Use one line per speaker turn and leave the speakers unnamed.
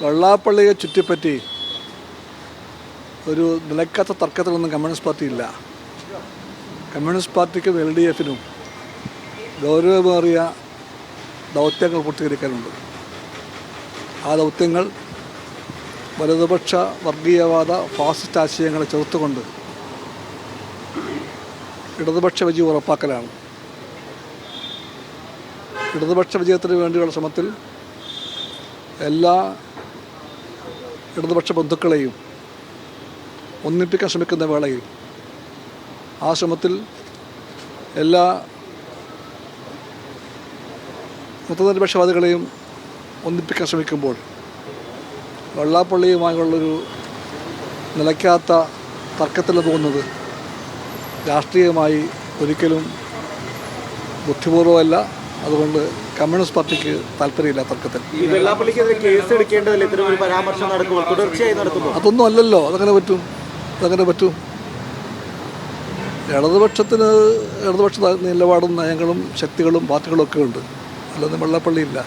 വെള്ളാപ്പള്ളിയെ ചുറ്റിപ്പറ്റി ഒരു നിലയ്ക്കാത്ത തർക്കത്തിലൊന്നും കമ്മ്യൂണിസ്റ്റ് പാർട്ടി ഇല്ല. കമ്മ്യൂണിസ്റ്റ് പാർട്ടിക്കും LDFനും ഗൗരവമേറിയ ദൗത്യങ്ങൾ പൂർത്തീകരിക്കാനുണ്ട്. ആ ദൗത്യങ്ങൾ വലതുപക്ഷ വർഗീയവാദ ഫാസിസ്റ്റ് ആശയങ്ങളെ ചെറുത്തുകൊണ്ട് ഇടതുപക്ഷ വിജയം ഉറപ്പാക്കലാണ്. ഇടതുപക്ഷ വിജയത്തിന് വേണ്ടിയുള്ള ശ്രമത്തിൽ എല്ലാ ഇടതുപക്ഷ ബന്ധുക്കളെയും ഒന്നിപ്പിക്കാൻ ശ്രമിക്കുന്ന വേളയിൽ ആ ശ്രമത്തിൽ എല്ലാ മതനിരപേക്ഷവാദികളെയും ഒന്നിപ്പിക്കാൻ ശ്രമിക്കുമ്പോൾ വെള്ളാപ്പള്ളിയുമായുള്ളൊരു നിലയ്ക്കാത്ത തർക്കത്തിൽ പോകുന്നത് രാഷ്ട്രീയമായി ഒരിക്കലും ബുദ്ധിപൂർവമല്ല. അതുകൊണ്ട് കമ്മ്യൂണിസ്റ്റ് പാർട്ടിക്ക് താല്പര്യമില്ല തർക്കത്തിൽ. അതൊന്നും അല്ലല്ലോ. അതങ്ങനെ പറ്റും. ഇടതുപക്ഷ നിലപാടും നയങ്ങളും ശക്തികളും പാർട്ടികളും ഒക്കെ ഉണ്ട്. അല്ലാതെ വെള്ളാപ്പള്ളി ഇല്ല.